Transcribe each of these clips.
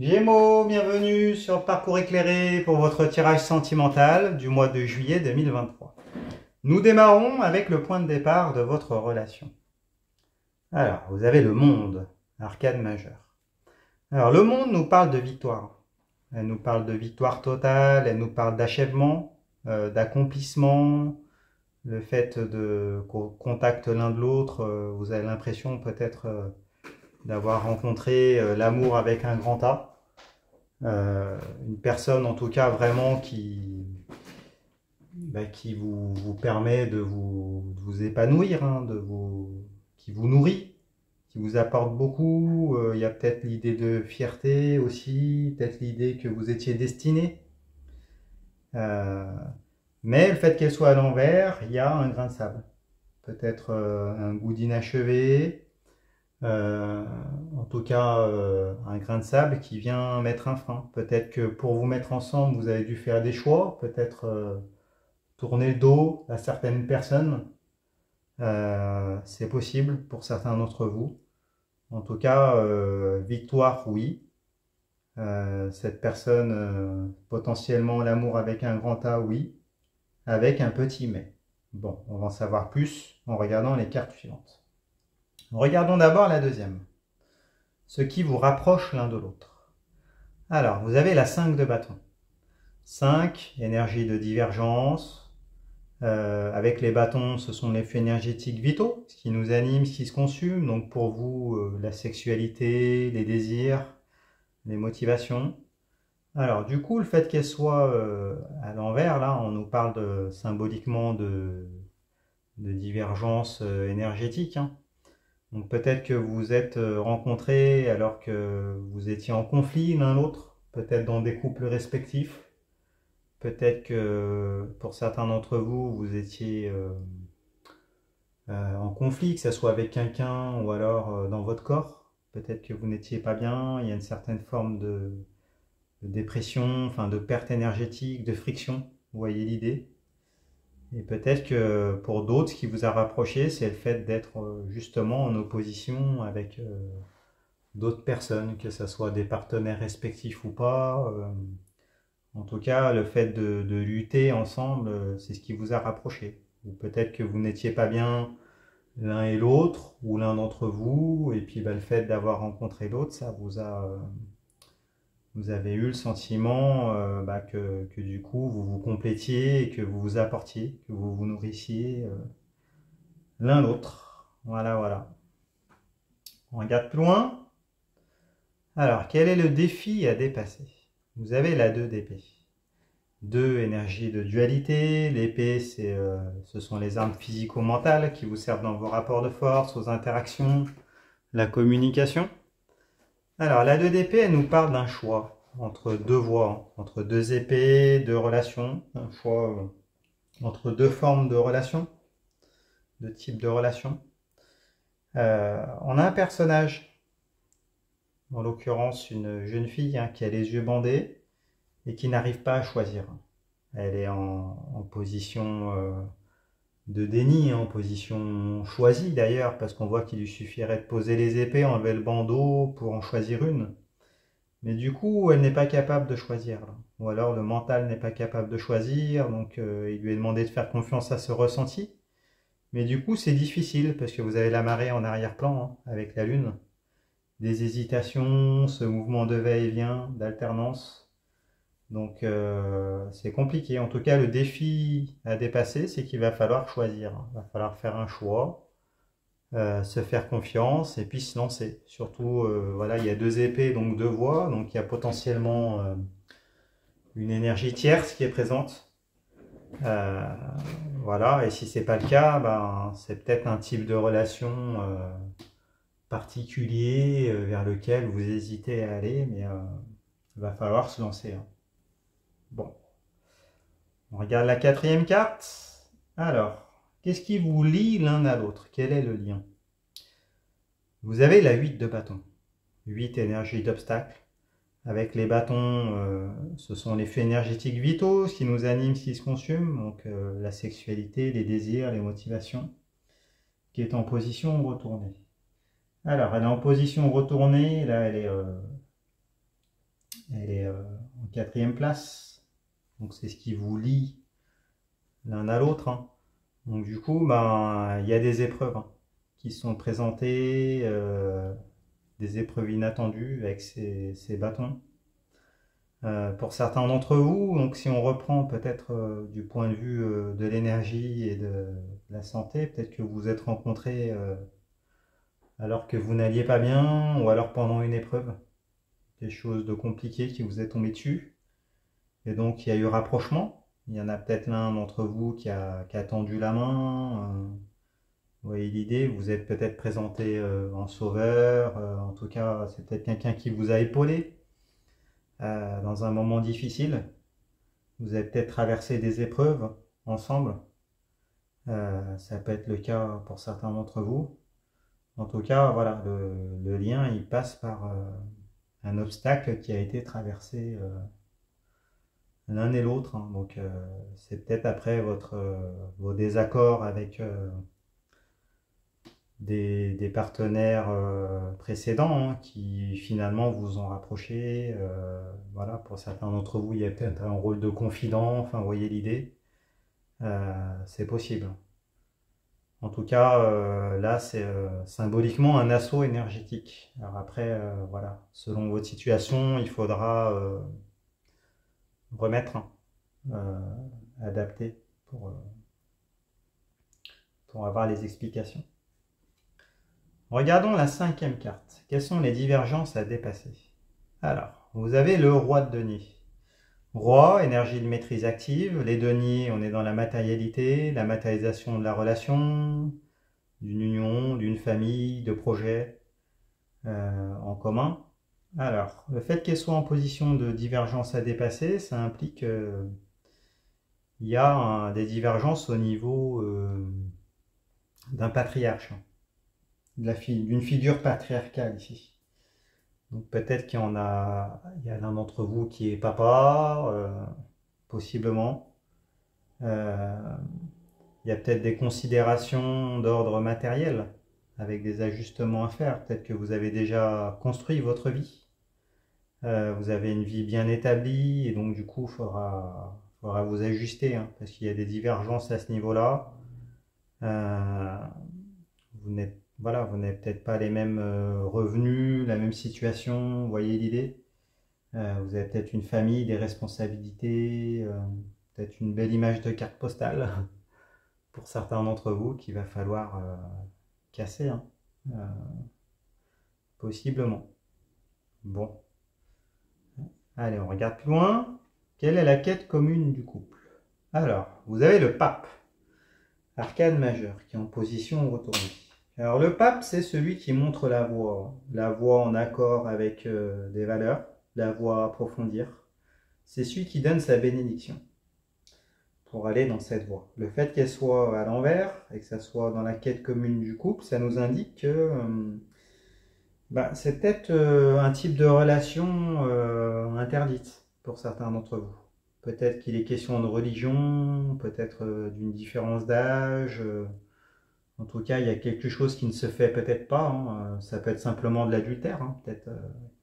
Gémeaux, bienvenue sur le parcours éclairé pour votre tirage sentimental du mois de juillet 2023. Nous démarrons avec le point de départ de votre relation. Alors, vous avez le monde, arcane majeure. Alors, le monde nous parle de victoire. Elle nous parle de victoire totale, elle nous parle d'achèvement, d'accomplissement, le fait qu'au contact l'un de l'autre, vous avez l'impression peut-être d'avoir rencontré l'amour avec un grand A. Une personne en tout cas vraiment qui vous permet de vous épanouir, hein, qui vous nourrit, qui vous apporte beaucoup. Il y a peut-être l'idée de fierté aussi, peut-être l'idée que vous étiez destiné. Euh, mais le fait qu'elle soit à l'envers, il y a un grain de sable. Peut-être un goût d'inachevé, euh, en tout cas un grain de sable qui vient mettre un frein. Peut-être que pour vous mettre ensemble, vous avez dû faire des choix, peut-être tourner le dos à certaines personnes. C'est possible pour certains d'entre vous. En tout cas, victoire, oui. Cette personne, potentiellement l'amour avec un grand A, oui. Avec un petit mais. Bon, on va en savoir plus en regardant les cartes suivantes. Regardons d'abord la deuxième. Ce qui vous rapproche l'un de l'autre. Alors, vous avez la 5 de bâton. 5, énergie de divergence. Avec les bâtons, ce sont les flux énergétiques vitaux, ce qui nous anime, ce qui se consume. Donc pour vous, la sexualité, les désirs, les motivations. Alors du coup, le fait qu'elle soit à l'envers, là, on nous parle symboliquement de divergence énergétique, hein. Donc peut-être que vous vous êtes rencontrés alors que vous étiez en conflit l'un l'autre, peut-être dans des couples respectifs. Peut-être que pour certains d'entre vous, vous étiez en conflit, que ce soit avec quelqu'un ou alors dans votre corps. Peut-être que vous n'étiez pas bien, il y a une certaine forme de dépression, enfin de perte énergétique, de friction. Vous voyez l'idée? Et peut-être que pour d'autres, ce qui vous a rapproché, c'est le fait d'être justement en opposition avec d'autres personnes, que ce soit des partenaires respectifs ou pas. En tout cas, le fait de lutter ensemble, c'est ce qui vous a rapproché. Ou peut-être que vous n'étiez pas bien l'un et l'autre, ou l'un d'entre vous, et puis le fait d'avoir rencontré l'autre, ça vous avez eu le sentiment que du coup vous vous complétiez et que vous vous apportiez, que vous vous nourrissiez l'un l'autre. Voilà, voilà. On regarde plus loin. Alors, quel est le défi à dépasser? Vous avez la 2 d'épée. 2 énergies de dualité. L'épée, ce sont les armes physico-mentales qui vous servent dans vos rapports de force, aux interactions, la communication. Alors, la 2 d'épée, elle nous parle d'un choix entre deux voies, entre deux épées, deux relations, un choix entre deux formes de relations, deux types de relations. On a un personnage, en l'occurrence une jeune fille qui a les yeux bandés et qui n'arrive pas à choisir. Elle est en position de déni, en position choisie d'ailleurs, parce qu'on voit qu'il lui suffirait de poser les épées, enlever le bandeau pour en choisir une. Mais du coup, elle n'est pas capable de choisir, là. Ou alors le mental n'est pas capable de choisir, donc il lui est demandé de faire confiance à ce ressenti. Mais du coup, c'est difficile, parce que vous avez la marée en arrière-plan, hein, avec la lune. Des hésitations, ce mouvement de va-et-vient, d'alternance. Donc c'est compliqué. En tout cas, le défi à dépasser, c'est qu'il va falloir choisir. Il va falloir faire un choix, se faire confiance et puis se lancer. Surtout, voilà, il y a deux épées, donc deux voies, donc il y a potentiellement une énergie tierce qui est présente. Euh, voilà, et si c'est pas le cas, ben, c'est peut-être un type de relation particulier vers lequel vous hésitez à aller, mais il va falloir se lancer, hein. Bon, on regarde la quatrième carte. Alors, qu'est-ce qui vous lie l'un à l'autre? Quel est le lien? Vous avez la 8 de bâton. 8 énergies d'obstacle. Avec les bâtons, ce sont les flux énergétiques vitaux, ce qui nous anime, ce qui se consume. Donc la sexualité, les désirs, les motivations, qui est en position retournée. Alors, elle est en position retournée. Là, elle est Elle est en 4e place. Donc c'est ce qui vous lie l'un à l'autre, hein. Donc du coup, ben, il y a des épreuves, hein, qui sont présentées, des épreuves inattendues avec ces bâtons. Pour certains d'entre vous, donc si on reprend peut-être du point de vue de l'énergie et de la santé, peut-être que vous vous êtes rencontrés alors que vous n'alliez pas bien ou alors pendant une épreuve, des choses de compliquées qui vous est tombé dessus. Et donc il y a eu rapprochement. Il y en a peut-être l'un d'entre vous qui a tendu la main. Vous voyez l'idée, vous êtes peut-être présenté en sauveur. En tout cas, c'est peut-être quelqu'un qui vous a épaulé dans un moment difficile. Vous avez peut-être traversé des épreuves ensemble. Ça peut être le cas pour certains d'entre vous. En tout cas, voilà, le lien, il passe par un obstacle qui a été traversé l'un et l'autre, hein. Donc, c'est peut-être après vos désaccords avec des partenaires précédents, hein, qui finalement vous ont rapproché. Voilà, pour certains d'entre vous, il y a peut-être un rôle de confident. Enfin, vous voyez l'idée. C'est possible. En tout cas, là, c'est symboliquement un assaut énergétique. Alors après, voilà, selon votre situation, il faudra remettre, hein, adapter pour avoir les explications. Regardons la 5e carte. Quelles sont les divergences à dépasser? Alors, vous avez le roi de denier. Roi, énergie de maîtrise active. Les deniers, on est dans la matérialité, la matérialisation de la relation, d'une union, d'une famille, de projets en commun. Alors, le fait qu'elle soit en position de divergence à dépasser, ça implique qu'il y a des divergences au niveau d'un patriarche, d'une figure patriarcale ici. Donc peut-être il y a l'un d'entre vous qui est papa, possiblement. Il y a peut-être des considérations d'ordre matériel, avec des ajustements à faire. Peut-être que vous avez déjà construit votre vie. Vous avez une vie bien établie, et donc du coup, il faudra vous ajuster, hein, parce qu'il y a des divergences à ce niveau-là. Voilà, vous n'avez peut-être pas les mêmes revenus, la même situation, vous voyez l'idée. Vous avez peut-être une famille, des responsabilités, peut-être une belle image de carte postale pour certains d'entre vous qu'il va falloir casser, hein, possiblement. Bon, allez, on regarde plus loin. Quelle est la quête commune du couple? Alors, vous avez le pape, arcane majeur, qui est en position retournée. Alors le pape, c'est celui qui montre la voie en accord avec des valeurs, la voie à approfondir. C'est celui qui donne sa bénédiction pour aller dans cette voie. Le fait qu'elle soit à l'envers et que ça soit dans la quête commune du couple, ça nous indique que c'est peut-être un type de relation interdite pour certains d'entre vous. Peut-être qu'il est question de religion, peut-être d'une différence d'âge. En tout cas, il y a quelque chose qui ne se fait peut-être pas, hein. Ça peut être simplement de l'adultère, hein. Peut-être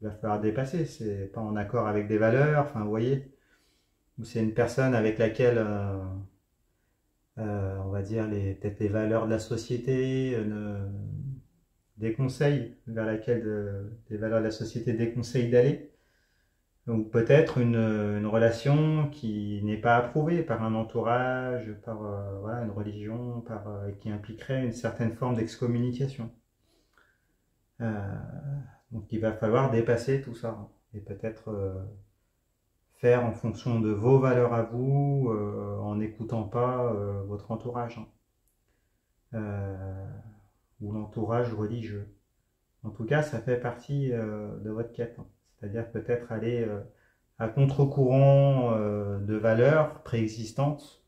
il va falloir dépasser. C'est pas en accord avec des valeurs. Enfin, vous voyez, ou c'est une personne avec laquelle, on va dire, peut-être les valeurs de la société déconseillent, vers laquelle les valeurs de la société déconseillent d'aller. Ou peut-être une relation qui n'est pas approuvée par un entourage, par voilà, une religion, qui impliquerait une certaine forme d'excommunication. Donc il va falloir dépasser tout ça, hein, et peut-être faire en fonction de vos valeurs à vous, en n'écoutant pas votre entourage, hein, ou l'entourage religieux. En tout cas, ça fait partie de votre quête, hein. C'est-à-dire peut-être aller à contre-courant de valeurs préexistantes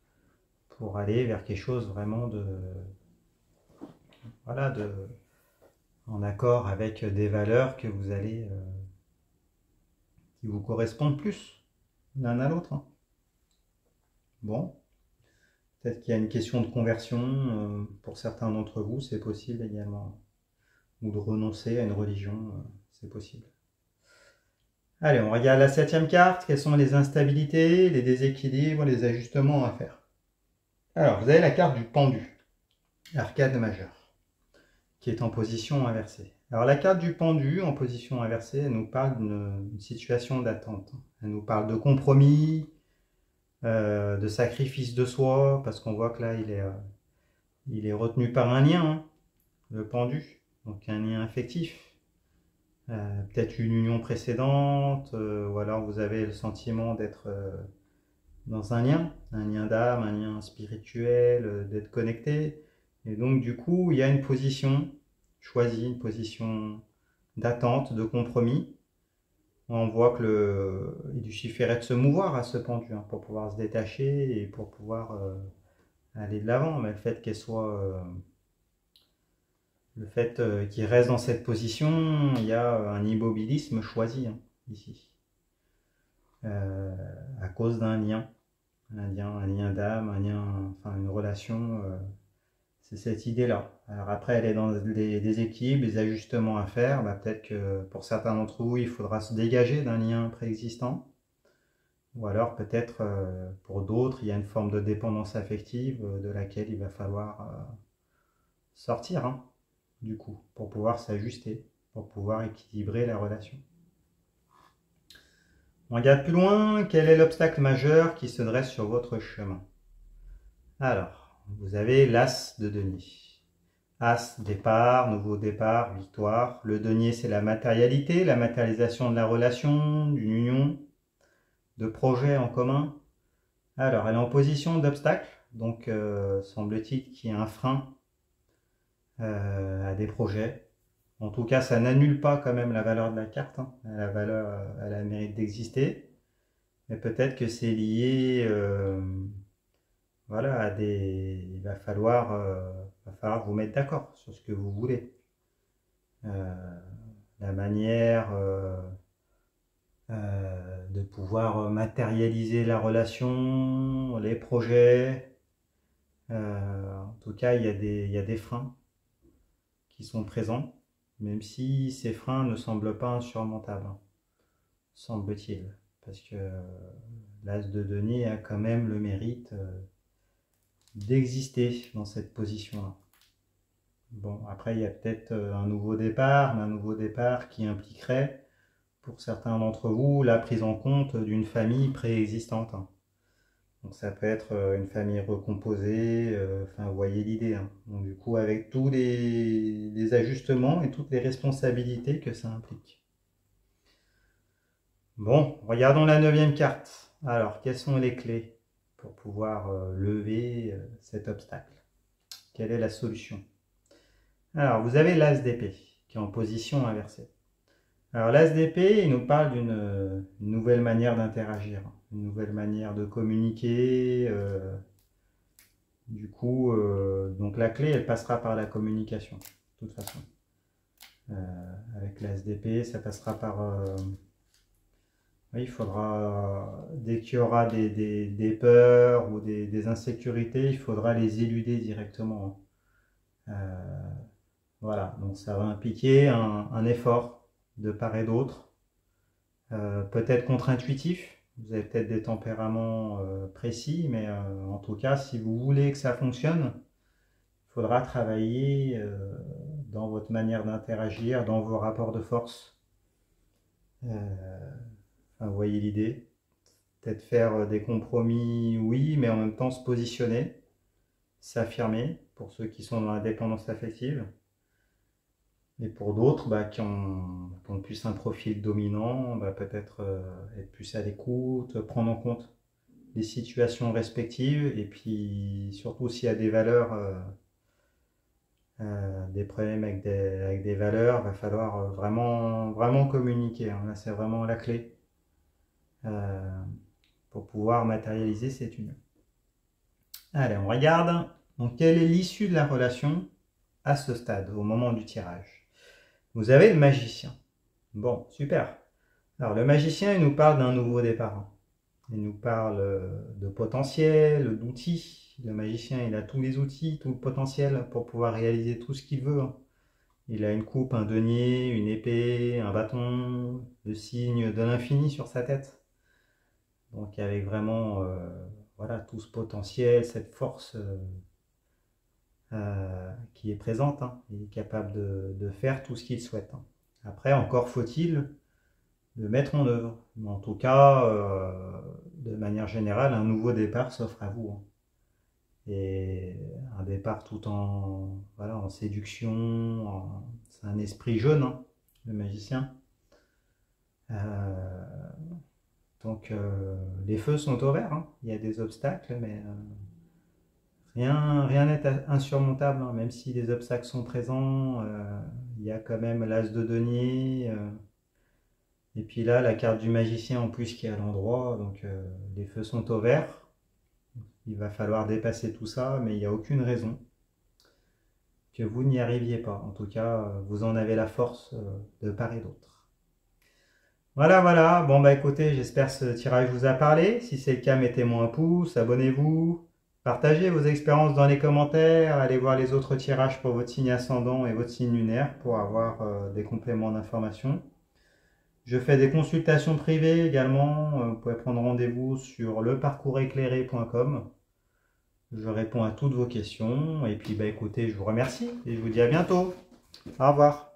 pour aller vers quelque chose vraiment voilà, en accord avec des valeurs que vous allez, qui vous correspondent plus l'un à l'autre, hein. Bon, peut-être qu'il y a une question de conversion pour certains d'entre vous, c'est possible également, ou de renoncer à une religion, c'est possible. Allez, on regarde la 7e carte. Quelles sont les instabilités, les déséquilibres, les ajustements à faire? Alors, vous avez la carte du pendu, l'arcade majeur, qui est en position inversée. Alors, la carte du pendu en position inversée, elle nous parle d'une situation d'attente. Elle nous parle de compromis, de sacrifice de soi, parce qu'on voit que là, il est retenu par un lien, hein, le pendu, donc un lien affectif. Peut-être une union précédente, ou alors vous avez le sentiment d'être dans un lien d'âme, un lien spirituel, d'être connecté. Et donc du coup, il y a une position choisie, une position d'attente, de compromis. On voit que il suffirait de se mouvoir à ce pendu, hein, pour pouvoir se détacher et pour pouvoir aller de l'avant. Mais le fait qu'elle soit le fait qu'il reste dans cette position, il y a un immobilisme choisi, hein, ici, à cause d'un lien, un lien d'âme, un lien, enfin une relation. C'est cette idée-là. Alors après, elle est dans des équilibres, des ajustements à faire. Bah, peut-être que pour certains d'entre vous, il faudra se dégager d'un lien préexistant. Ou alors peut-être pour d'autres, il y a une forme de dépendance affective de laquelle il va falloir sortir, hein, du coup, pour pouvoir s'ajuster, pour pouvoir équilibrer la relation. On regarde plus loin, quel est l'obstacle majeur qui se dresse sur votre chemin? Alors, vous avez l'as de denier. As, départ, nouveau départ, victoire. Le denier, c'est la matérialité, la matérialisation de la relation, d'une union, de projets en commun. Alors, elle est en position d'obstacle, donc semble-t-il qu'il y a un frein à des projets. En tout cas, ça n'annule pas quand même la valeur de la carte, hein. La valeur, elle a le mérite d'exister. Mais peut-être que c'est lié voilà, à des... Il va falloir vous mettre d'accord sur ce que vous voulez. La manière de pouvoir matérialiser la relation, les projets. En tout cas, il y a des freins qui sont présents, même si ces freins ne semblent pas insurmontables, hein, semble-t-il. Parce que l'as de denier a quand même le mérite d'exister dans cette position-là. Bon, après, il y a peut-être un nouveau départ, mais un nouveau départ qui impliquerait, pour certains d'entre vous, la prise en compte d'une famille préexistante, hein. Donc ça peut être une famille recomposée, enfin vous voyez l'idée, hein. Donc du coup avec tous les ajustements et toutes les responsabilités que ça implique. Bon, regardons la 9e carte. Alors, quelles sont les clés pour pouvoir lever cet obstacle? Quelle est la solution? Alors, vous avez l'as d'épée qui est en position inversée. Alors, l'as d'épée, il nous parle d'une nouvelle manière d'interagir, une nouvelle manière de communiquer. Du coup, donc la clé, elle passera par la communication, de toute façon. Avec l'as d'épée, ça passera par... oui, il faudra, dès qu'il y aura des peurs ou des insécurités, il faudra les éluder directement. Voilà, donc ça va impliquer un effort de part et d'autre, peut-être contre-intuitif. Vous avez peut-être des tempéraments précis, mais en tout cas, si vous voulez que ça fonctionne, il faudra travailler dans votre manière d'interagir, dans vos rapports de force. Enfin, vous voyez l'idée. Peut-être faire des compromis, oui, mais en même temps se positionner, s'affirmer, pour ceux qui sont dans la dépendance affective. Et pour d'autres, bah, qui ont plus un profil dominant, bah, peut-être être plus à l'écoute, prendre en compte les situations respectives, et puis surtout s'il y a des valeurs, des problèmes avec des valeurs, il va falloir vraiment communiquer, hein. Là, c'est vraiment la clé pour pouvoir matérialiser cette union. Allez, on regarde. Donc, quelle est l'issue de la relation à ce stade, au moment du tirage? Vous avez le magicien. Bon, super. Alors, le magicien, il nous parle d'un nouveau départ. Il nous parle de potentiel, d'outils. Le magicien, il a tous les outils, tout le potentiel pour pouvoir réaliser tout ce qu'il veut. Il a une coupe, un denier, une épée, un bâton, le signe de l'infini sur sa tête. Donc avec vraiment voilà, tout ce potentiel, cette force qui est présente, hein. Il est capable de faire tout ce qu'il souhaite, hein. Après, encore faut-il le mettre en œuvre. Mais en tout cas, de manière générale, un nouveau départ s'offre à vous, hein. Et un départ tout en, voilà, en séduction, c'est un esprit jeune, hein, le magicien. Euh, donc les feux sont au vert, hein. Il y a des obstacles, mais rien n'est insurmontable, hein. Même si les obstacles sont présents, il y a quand même l'as de denier. Et puis là, la carte du magicien en plus qui est à l'endroit, donc les feux sont au vert. Il va falloir dépasser tout ça, mais il n'y a aucune raison que vous n'y arriviez pas. En tout cas, vous en avez la force de part et d'autre. Voilà, voilà. Bon, bah écoutez, j'espère que ce tirage vous a parlé. Si c'est le cas, mettez-moi un pouce, abonnez-vous, partagez vos expériences dans les commentaires, allez voir les autres tirages pour votre signe ascendant et votre signe lunaire pour avoir des compléments d'informations. Je fais des consultations privées également. Vous pouvez prendre rendez-vous sur leparcourseclairé.com. Je réponds à toutes vos questions. Et puis, bah, écoutez, je vous remercie et je vous dis à bientôt. Au revoir.